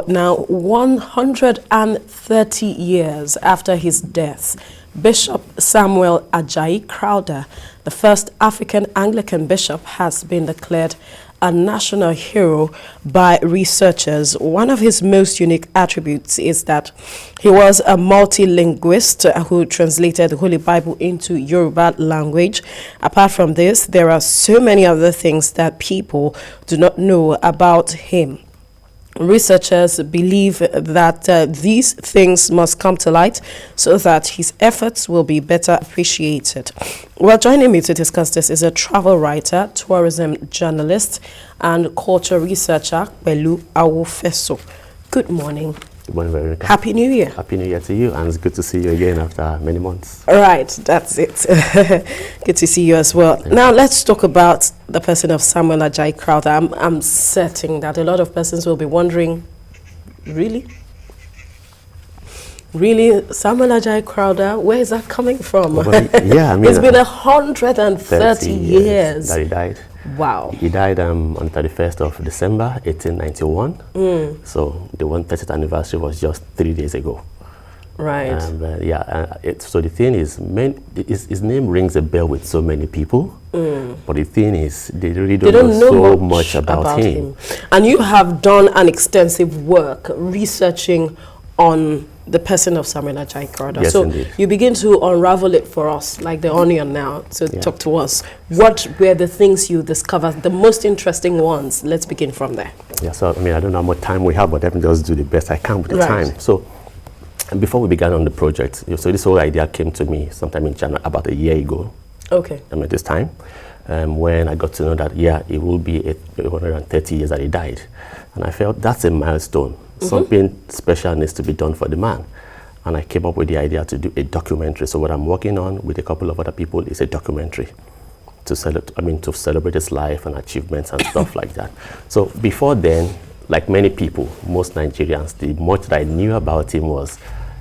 Now, 130 years after his death, Bishop Samuel Ajayi Crowther, the first African Anglican bishop, has been declared a national hero by researchers. One of his most unique attributes is that he was a multi-linguist who translated the Holy Bible into Yoruba language. Apart from this, there are so many other things that people do not know about him. Researchers believe that these things must come to light so that his efforts will be better appreciated. Well, joining me to discuss this is a travel writer, tourism journalist, and culture researcher, Pelu Awofeso. Good morning. Good morning, Veronica. Happy New Year. Happy New Year to you, and it's good to see you again after many months. All right, that's it. Good to see you as well. Now, let's talk about the person of Samuel Ajayi Crowther. I'm certain that a lot of persons will be wondering, really? Really, Samuel Ajayi Crowther, where is that coming from? Well, yeah, I mean, it's been 130 years that he died. Wow. He died on the 31st of December, 1891. So the 130th anniversary was just 3 days ago. Right. So the thing is, his name rings a bell with so many people. But the thing is, they really don't know so much about him. And you have done an extensive work researching on the person of Samuel Ajayi Crowther. Yes, so indeed. you begin to unravel it for us, like the onion now. So talk to us. What were the things you discovered, the most interesting ones? Let's begin from there. Yeah, so I mean, I don't know how much time we have, but definitely just do the best I can with the time. So before we began on the project, so this whole idea came to me sometime in January, about a year ago. Okay. I mean, this time, when I got to know that, it will be 130 years that he died. And I felt that's a milestone. Something special needs to be done for the man. And I came up with the idea to do a documentary. So what I'm working on with a couple of other people is a documentary to celebrate his life and achievements and stuff like that. So before then, like many people, most Nigerians, the much that I knew about him was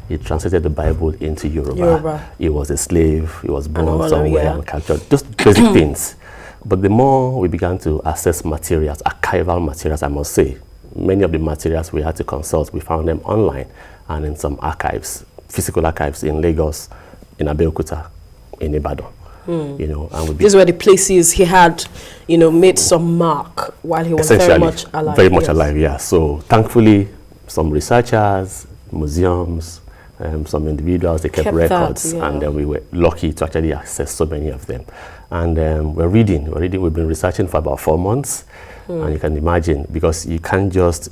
he translated the Bible into Yoruba. He was a slave, he was born somewhere and captured, just basic things. But the more we began to access materials, archival materials, I must say, many of the materials we had to consult, we found them online and in some archives, physical archives in Lagos, in Abeokuta, in Ibadan. You know, and these were the places he had, made some mark while he was very much alive. Very much alive, yeah. So thankfully, some researchers, museums, some individuals, they kept records, and we were lucky to actually access so many of them. And we're reading. We've been researching for about 4 months. And you can imagine, because you can't just...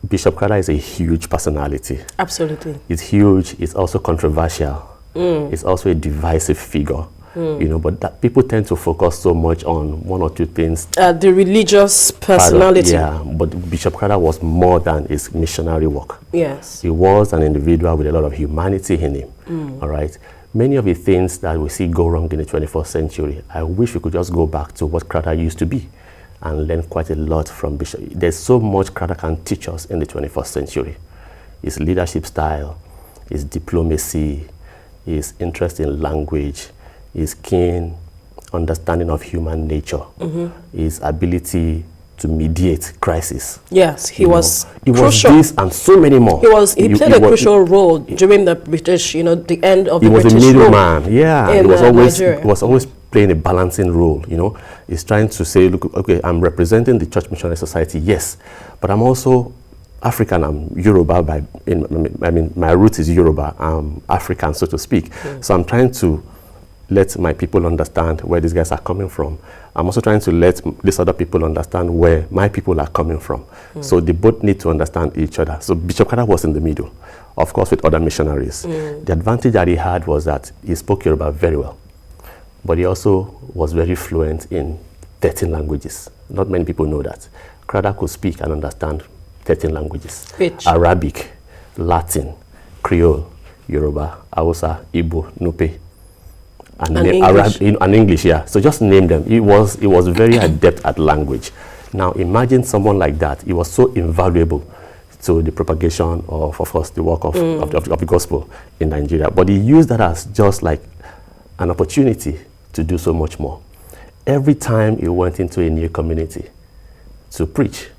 Bishop Crowther is a huge personality. Absolutely. It's huge. It's also controversial. It's also a divisive figure. But people tend to focus so much on one or two things. The religious personality. But Bishop Crowther was more than his missionary work. Yes. He was an individual with a lot of humanity in him. All right. Many of the things that we see go wrong in the 21st century, I wish we could just go back to what Crowther used to be and learn quite a lot from Bishop. There's so much Crowther can teach us in the 21st century. His leadership style, his diplomacy, his interest in language, his keen understanding of human nature, his ability to mediate crisis. Yes, he was crucial. Was this and so many more. He played a crucial role during the British, the end of the British rule. He was a middleman, Nigeria. He was always playing a balancing role, He's trying to say, look, okay, I'm representing the Church Missionary Society, yes, but I'm also African, I'm Yoruba, my roots is Yoruba, I'm African, so to speak. So I'm trying to let my people understand where these guys are coming from. I'm also trying to let these other people understand where my people are coming from. So they both need to understand each other. So Bishop Crowther was in the middle, of course, with other missionaries. The advantage that he had was that he spoke Yoruba very well, but he also was very fluent in 13 languages. Not many people know that. Crowther could speak and understand 13 languages. Which? Arabic, Latin, Creole, Yoruba, Hausa, Igbo, Nupe, and English. And English, yeah. So just name them. He was very adept at language. Now imagine someone like that. He was so invaluable to the propagation of course, the work of the gospel in Nigeria. But he used that as just like an opportunity to do so much more. Every time he went into a new community to preach,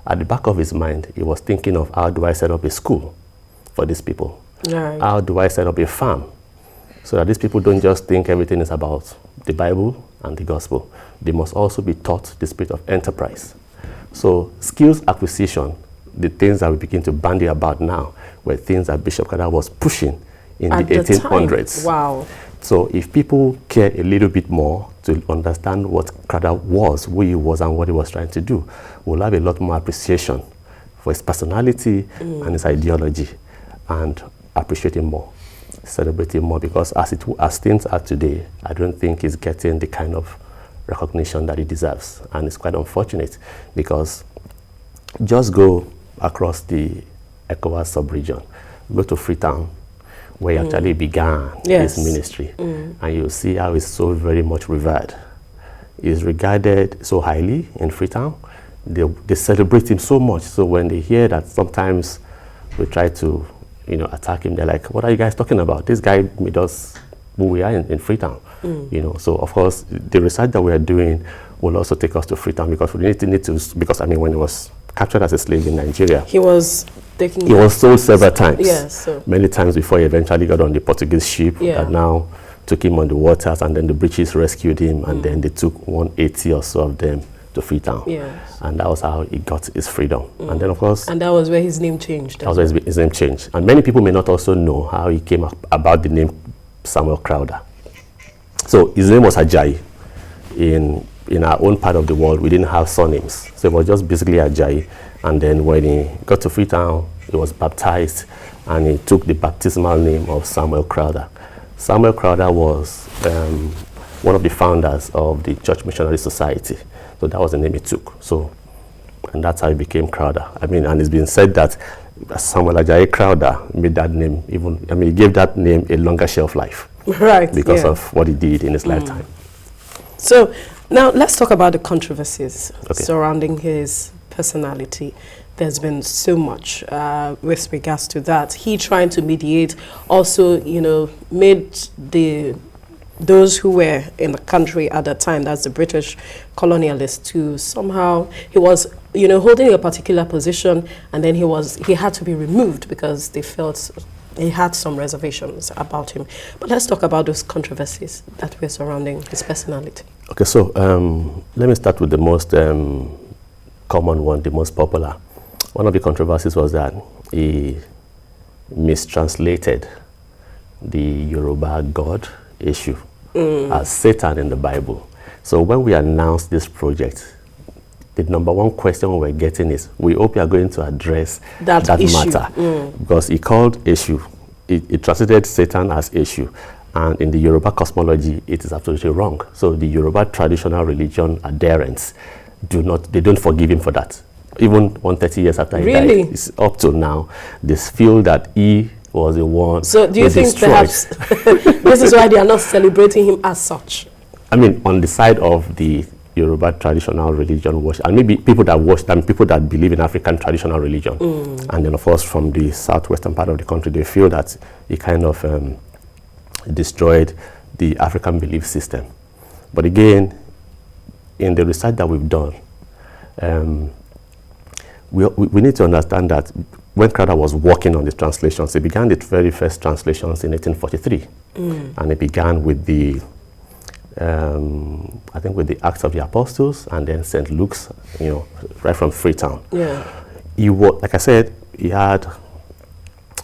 at the back of his mind, he was thinking of how do I set up a school for these people? Right. How do I set up a farm so that these people don't just think everything is about the Bible and the gospel? They must also be taught the spirit of enterprise. So skills acquisition, the things that we begin to bandy about now, were things that Bishop Crowther was pushing in the 1800s. Wow. So if people care a little bit more to understand what Crowther was, who he was, and what he was trying to do, we'll have a lot more appreciation for his personality and his ideology, and appreciate him more, celebrate him more, because as things are today, I don't think he's getting the kind of recognition that he deserves. And it's quite unfortunate, because just go across the ECOWAS sub-region, go to Freetown, where he actually began his ministry, and you'll see how he's so very much revered. He's regarded so highly in Freetown. They celebrate him so much. So when they hear that sometimes we try to, attack him, they're like, "What are you guys talking about? This guy made us who we are in Freetown." So of course the research that we are doing will also take us to Freetown, because we need to because when he was captured as a slave in Nigeria, he was sold several times. Yes, many times before he eventually got on the Portuguese ship that now took him on the waters, and then the British rescued him, and then they took 180 or so of them to Freetown. Yes. And that was how he got his freedom. And then of course, and that was where his name changed. That was where his name changed. And many people may not also know how he came about the name Samuel Crowther. So his name was Ajayi. In our own part of the world, we didn't have surnames. So it was just basically Ajayi. And then when he got to Freetown, he was baptized, and he took the baptismal name of Samuel Crowther. Samuel Crowther was one of the founders of the Church Missionary Society. So that was the name he took. And that's how he became Crowther. And it's been said that Samuel Ajayi Crowther made that name he gave that name a longer shelf life. Right. Because of what he did in his lifetime. So now let's talk about the controversies surrounding his personality. There's been so much with regards to that. He trying to mediate also, made those who were in the country at that time, that's the British colonialists, to somehow, he was, holding a particular position, and then he had to be removed because they felt he had some reservations about him. But let's talk about those controversies that were surrounding his personality. Okay, so let me start with the most common one, the most popular. One of the controversies was that he mistranslated the Yoruba god Eshu as Satan in the Bible. So when we announced this project, the number one question we were getting is, we hope you are going to address that matter. Because he called Eshu, he translated Satan as Eshu. And in the Yoruba cosmology, it is absolutely wrong. So the Yoruba traditional religion adherents they don't forgive him for that. Even 130 years after he died, it's up to now, they feel that he was the one. So do you think perhaps this is why they are not celebrating him as such? On the side of the Yoruba traditional religion worship, and maybe people that worship, and people that believe in African traditional religion, and then of course from the southwestern part of the country, they feel that he kind of destroyed the African belief system. But again, in the research that we've done, we need to understand that when Crowther was working on the translations, he began the very first translations in 1843, and it began with the I think with the Acts of the Apostles, and then St. Luke's, right from Freetown. He was, like I said, he had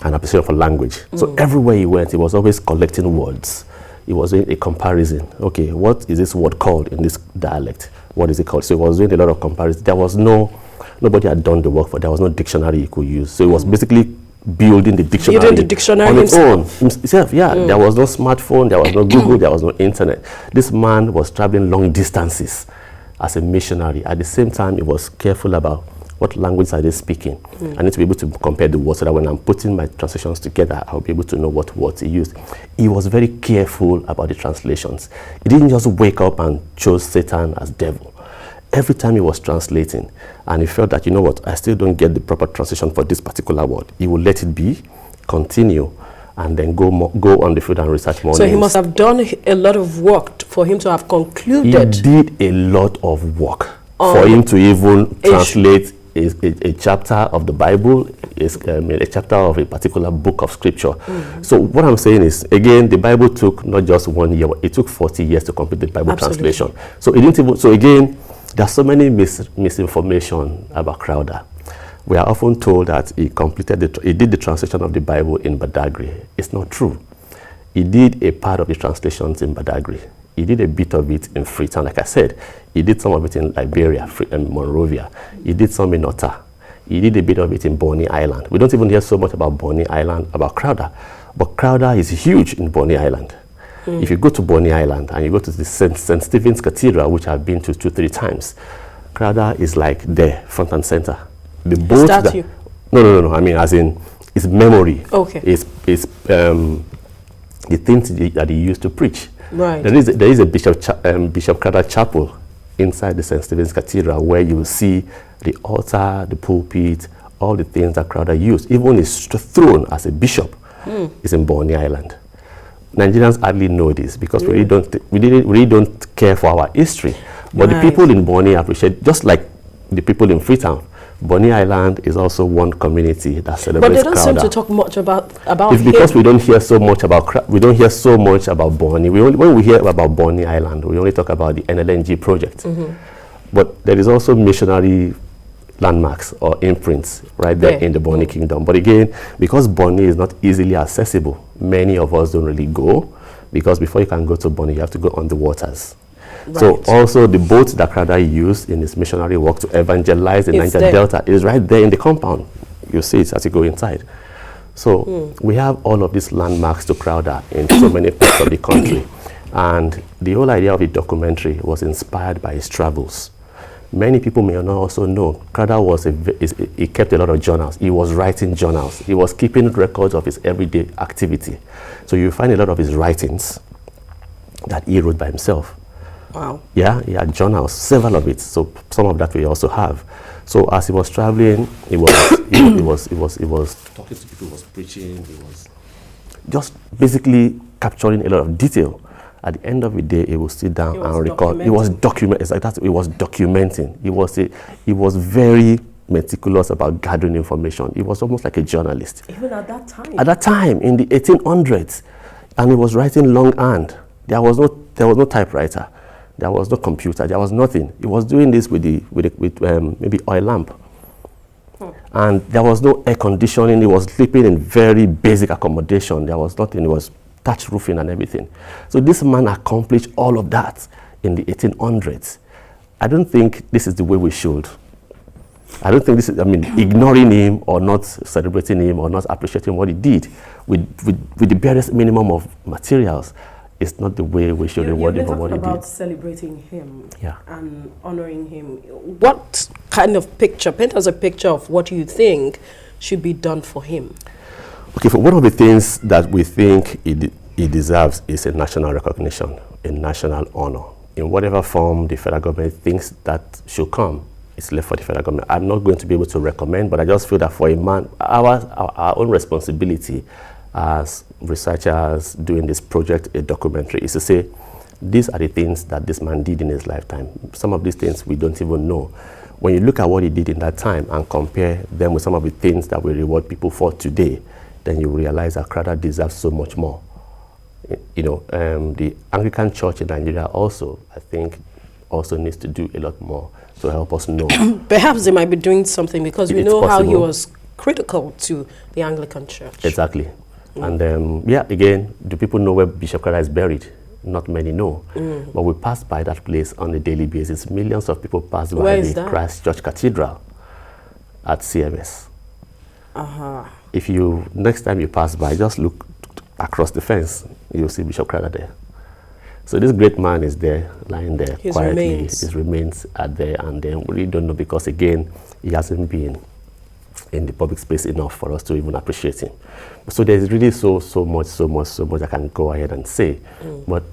an appreciation for language. So everywhere he went, he was always collecting words. He was doing a comparison. Okay, what is this word called in this dialect? What is it called? So he was doing a lot of comparisons. There was nobody had done the work, but there was no dictionary he could use. So he was basically building the dictionary, on his own himself. There was no smartphone, there was no Google, there was no internet. This man was traveling long distances as a missionary. At the same time, he was careful about what language are they speaking. I need to be able to compare the words so that when I'm putting my translations together, I'll be able to know what words he used. He was very careful about the translations. He didn't just wake up and chose Satan as devil. Every time he was translating, and he felt that, you know what, I still don't get the proper translation for this particular word, he would let it be, continue, and then go on the field and research more. So names. He must have done a lot of work for him to have concluded. He did a lot of work for him to even translate a chapter of the Bible, is a chapter of a particular book of scripture. So what I'm saying is, again, the Bible took not just 1 year, it took 40 years to complete the Bible translation. So it didn't even, so again, there's so many misinformation about Crowther. We are often told that he did the translation of the Bible in Badagry. It's not true. He did a part of the translations in Badagry. He did a bit of it in Freetown, like I said. He did some of it in Liberia and Monrovia. He did some in Otta. He did a bit of it in Bonny Island. We don't even hear so much about Bonny Island, about Crowther. But Crowther is huge in Bonny Island. If you go to Bonny Island and you go to the St. Stephen's Cathedral, which I've been to 2-3 times, Crowther is like there, front and center. The boat statue? No. I mean, as in, his memory. Okay. Is the things that he used to preach. Right. There is a Bishop Crowther Chapel inside the St. Stephen's Cathedral where you will see the altar, the pulpit, all the things that Crowther used. Even his throne as a bishop is in Bonny Island. Nigerians hardly know this because we really don't care for our history. But the people in Bonny appreciate, just like the people in Freetown. Bonny Island is also one community that celebrates Crowther. But they don't seem to talk much about it's because we don't hear so much about Bonny. When we hear about Bonny Island, we only talk about the NLNG project. But there is also missionary landmarks or imprints right there in the Bonny Kingdom. But again, because Bonny is not easily accessible, many of us don't really go, because before you can go to Bonny, you have to go on the waters. Right. So also the boat that Crowther used in his missionary work to evangelize the Niger Delta is right there in the compound. You see it as you go inside. So we have all of these landmarks to Crowther in so many parts of the country. And the whole idea of the documentary was inspired by his travels. Many people may not also know Crowther he kept a lot of journals. He was writing journals. He was keeping records of his everyday activity. So you find a lot of his writings that he wrote by himself. Wow. Yeah, he had journals, several of it. So some of that we also have. So as he was traveling, he was talking to people, he was preaching, he was just basically capturing a lot of detail. At the end of the day, he would sit down and record. He was documenting. It's like that. He was documenting. He was very meticulous about gathering information. He was almost like a journalist. Even at that time. At that time, in the 1800s, and he was writing longhand. There was no typewriter. There was no computer. There was nothing. He was doing this with maybe oil lamp. And there was no air conditioning. He was sleeping in very basic accommodation. There was nothing. It was thatch roofing and everything. So this man accomplished all of that in the 1800s. I don't think this is the way we should. I don't think this is, ignoring him or not celebrating him or not appreciating what he did with the barest minimum of materials. It's not the way we should reward him for what he did. About celebrating him and honoring him. What kind of picture, paint us a picture of what you think should be done for him? Okay, for one of the things that we think he deserves is a national recognition, a national honor. In whatever form the federal government thinks that should come, it's left for the federal government. I'm not going to be able to recommend, but I just feel that for a man, our own responsibility as researchers doing this project, a documentary, is to say, these are the things that this man did in his lifetime. Some of these things we don't even know. When you look at what he did in that time and compare them with some of the things that we reward people for today, then you realize that Crowther deserves so much more. The Anglican Church in Nigeria also, I think, also needs to do a lot more to help us know. Perhaps they might be doing something because we know how he was critical to the Anglican Church. Exactly. And again, do people know where Bishop Crowther is buried? Not many know. But we pass by that place on a daily basis. Millions of people pass by the Christ Church Cathedral at CMS. If next time you pass by, just look across the fence, you'll see Bishop Crowther there. So this great man is there, lying there quietly. His remains are there, and then we really don't know because, again, he hasn't been in the public space enough for us to even appreciate him. So there's really so much I can go ahead and say, but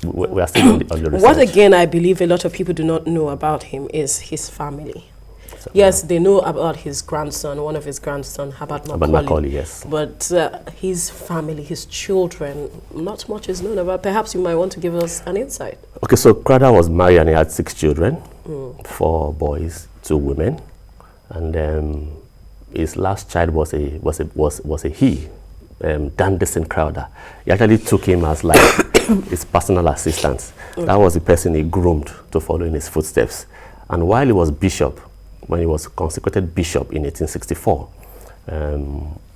we are still on the research. What again I believe a lot of people do not know about him is his family. Yes, they know about his grandson, one of his grandsons, Herbert Macaulay, yes. But his family, his children, not much is known about. Perhaps you might want to give us an insight. Okay, so Crowther was married and he had 6 children, 4 boys, 2 women. And his last child was a he, Dandison Crowther. He actually took him as like his personal assistant. That was the person he groomed to follow in his footsteps. And while he was bishop, when he was consecrated bishop in 1864,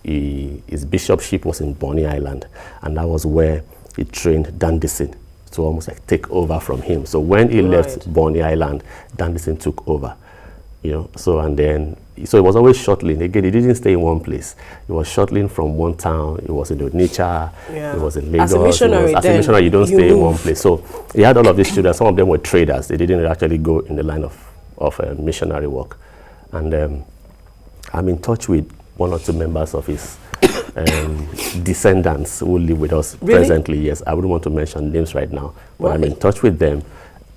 his bishopship was in Bonny Island, and that was where he trained Dandison to almost like take over from him. So when he left Bonny Island, Dandison took over. So it was always shuttling. Again, he didn't stay in one place. He was shuttling from one town. He was in Onitsha. He was in Lagos. As a missionary, you don't stay in one place. So he had all of these children. Some of them were traders. They didn't actually go in the line of missionary work. And I'm in touch with one or two members of his descendants who live with us presently. Yes, I wouldn't want to mention names right now, but I'm in touch with them.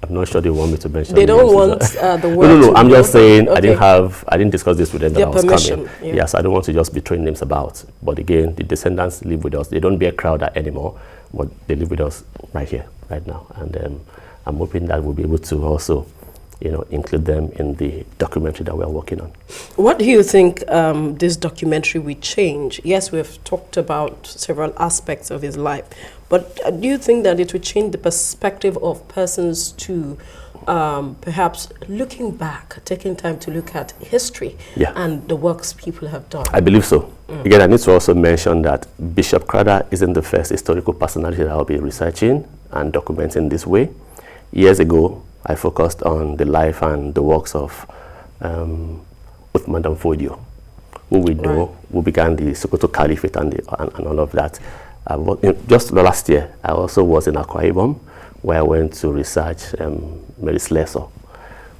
I'm not sure they want me to mention. They don't want the word. No. I'm just saying I didn't discuss this with them that I was permission, coming. Yes, I don't want to just be throwing names about. But again, the descendants live with us. They don't bear Crowther anymore, but they live with us right here, right now. And I'm hoping that we'll be able to also, include them in the documentary that we're working on. What do you think this documentary will change? Yes, we've talked about several aspects of his life, but do you think that it will change the perspective of persons to perhaps looking back, taking time to look at history and the works people have done? I believe so. Again, I need to also mention that Bishop Crowther isn't the first historical personality that I'll be researching and documenting this way. Years ago, I focused on the life and the works of Uthman Dan Fodio, who we know, who began the Sokoto Caliphate and all of that. Just last year, I also was in Akwa Ibom, where I went to research Mary Slessor,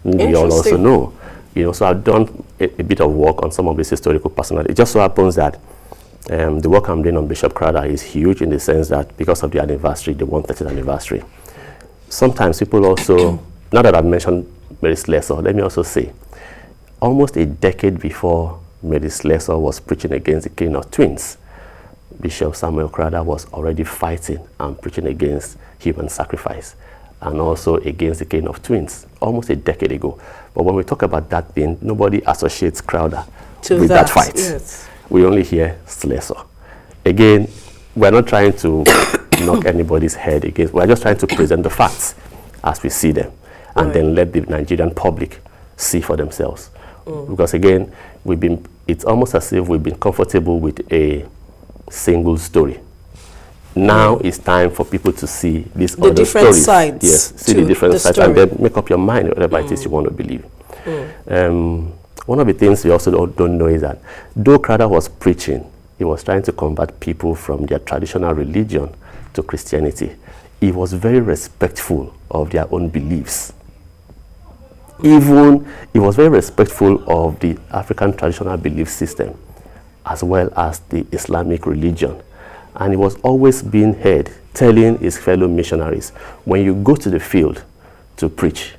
who we all also know. So I've done a bit of work on some of these historical personalities. It just so happens that the work I'm doing on Bishop Crowther is huge in the sense that because of the anniversary, the 130th anniversary. Sometimes people also, now that I've mentioned Mary Slessor, let me also say, almost a decade before Mary Slessor was preaching against the killing of twins, Bishop Samuel Crowther was already fighting and preaching against human sacrifice and also against the killing of twins, almost a decade ago. But when we talk about that thing, nobody associates Crowther with that fight. Yes. We only hear Slessor. Again, we're not trying to knock anybody's head against. We're just trying to present the facts as we see them, and then let the Nigerian public see for themselves. Because again, it's almost as if we've been comfortable with a single story. Now it's time for people to see these other different stories. Sides. Yes, see the different sides, and then make up your mind whatever it is you want to believe. One of the things we also don't know is that though Crowther was preaching, he was trying to convert people from their traditional religion to Christianity. He was very respectful of their own beliefs. Even he was very respectful of the African traditional belief system as well as the Islamic religion. And he was always being heard telling his fellow missionaries, when you go to the field to preach,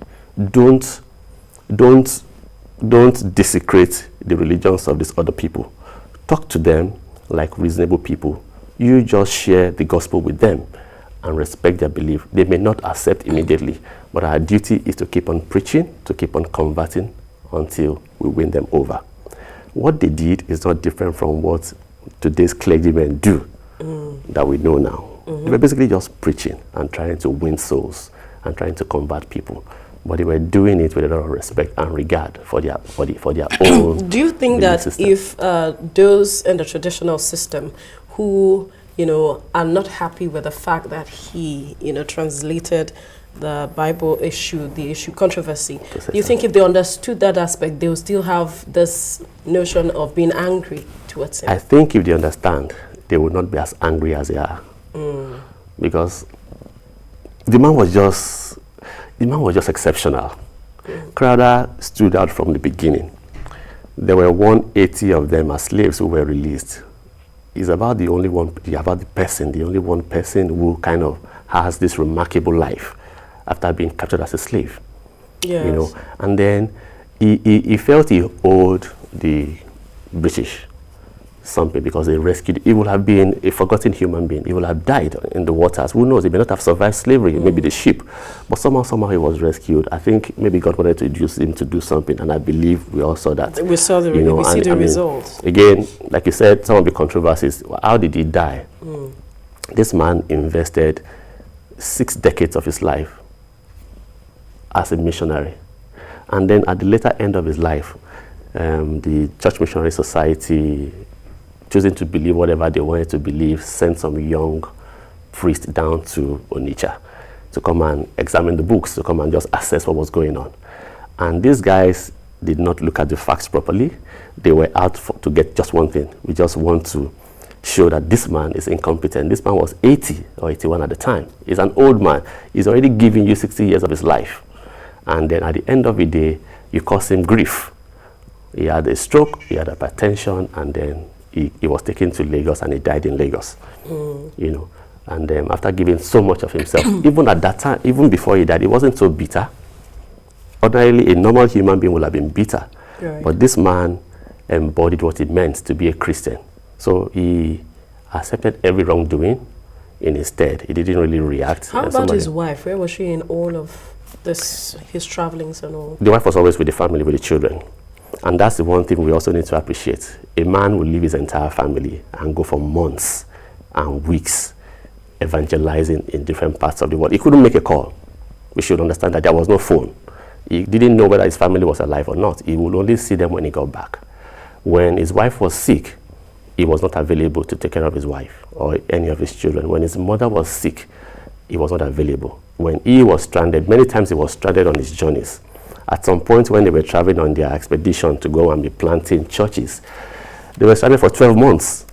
don't desecrate the religions of these other people. Talk to them like reasonable people. You just share the gospel with them and respect their belief. They may not accept immediately, but our duty is to keep on preaching, to keep on converting until we win them over. What they did is not different from what today's clergymen do that we know now. They were basically just preaching and trying to win souls and trying to convert people. But they were doing it with a lot of respect and regard for their own. Do you think that system. If those in the traditional system who are not happy with the fact that he translated the Bible the issue controversy, do you think if they understood that aspect, they will still have this notion of being angry towards him? I think if they understand, they will not be as angry as they are, because the man was just exceptional. Crowther stood out from the beginning. There were 180 of them as slaves who were released. He's about the only one person who kind of has this remarkable life after being captured as a slave. Yes. And then he felt he owed the British something because he rescued. He would have been a forgotten human being. He would have died in the waters. Who knows? He may not have survived slavery, maybe the ship. But somehow he was rescued. I think maybe God wanted to use him to do something, and I believe we all saw that. We saw the, we see the results. Again, like you said, some of the controversies. How did he die? This man invested 6 decades of his life as a missionary. And then at the later end of his life, the Church Missionary Society, choosing to believe whatever they wanted to believe, sent some young priest down to Onitsha to come and examine the books, to come and just assess what was going on. And these guys did not look at the facts properly. They were out to get just one thing. We just want to show that this man is incompetent. This man was 80 or 81 at the time. He's an old man. He's already giving you 60 years of his life. And then at the end of the day, you cause him grief. He had a stroke, he had hypertension, and then he was taken to Lagos and he died in Lagos. You know, and after giving so much of himself, even at that time, even before he died, he wasn't so bitter. Ordinarily, a normal human being would have been bitter. Right. But this man embodied what it meant to be a Christian. So he accepted every wrongdoing in his stead. He didn't really react. How about his wife? Where was she in all of this, his travelings and all? The wife was always with the family, with the children. And that's the one thing we also need to appreciate. A man will leave his entire family and go for months and weeks evangelizing in different parts of the world. He couldn't make a call. We should understand that there was no phone. He didn't know whether his family was alive or not. He would only see them when he got back. When his wife was sick, he was not available to take care of his wife or any of his children. When his mother was sick, he was not available. When he was stranded, many times he was stranded on his journeys. At some point when they were traveling on their expedition to go and be planting churches, they were stranded for 12 months.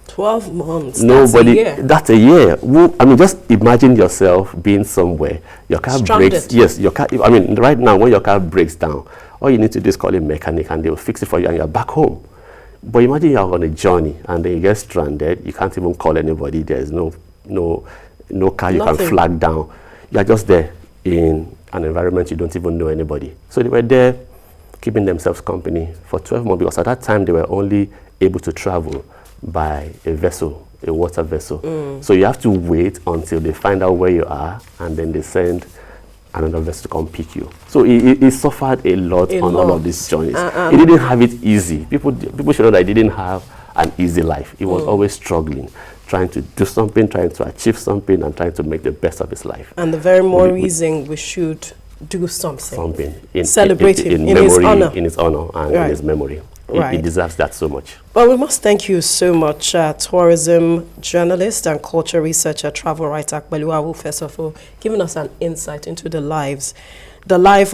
12 months? Nobody, that's a year. I mean, just imagine yourself being somewhere. Your car breaks. Yes, your car, I mean, right now when your car breaks down, all you need to do is call a mechanic and they will fix it for you and you're back home. But imagine you're on a journey and then you get stranded. You can't even call anybody. There's no car you can flag down. You're just there in an environment you don't even know anybody. So they were there keeping themselves company for 12 months because at that time they were only able to travel by a vessel, a water vessel. So you have to wait until they find out where you are and then they send another vessel to come pick you. So he suffered a lot on all of these journeys. He didn't have it easy. People should know that he didn't have an easy life. He was always struggling, trying to do something, trying to achieve something, and trying to make the best of his life. And the very more reason we should do something. Celebrate him in his honor. In his honor and in his memory. He deserves that so much. Well, we must thank you so much, tourism journalist and culture researcher, travel writer, Akbeluawu, first of all, giving us an insight into the life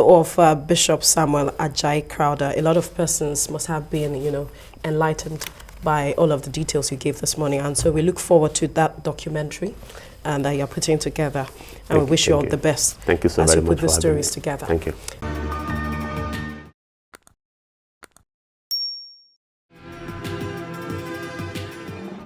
of Bishop Samuel Ajayi Crowther. A lot of persons must have been, enlightened by all of the details you gave this morning. And so we look forward to that documentary and that you're putting together. And we wish you all the best. Thank you so very much as you put the stories together. Thank you.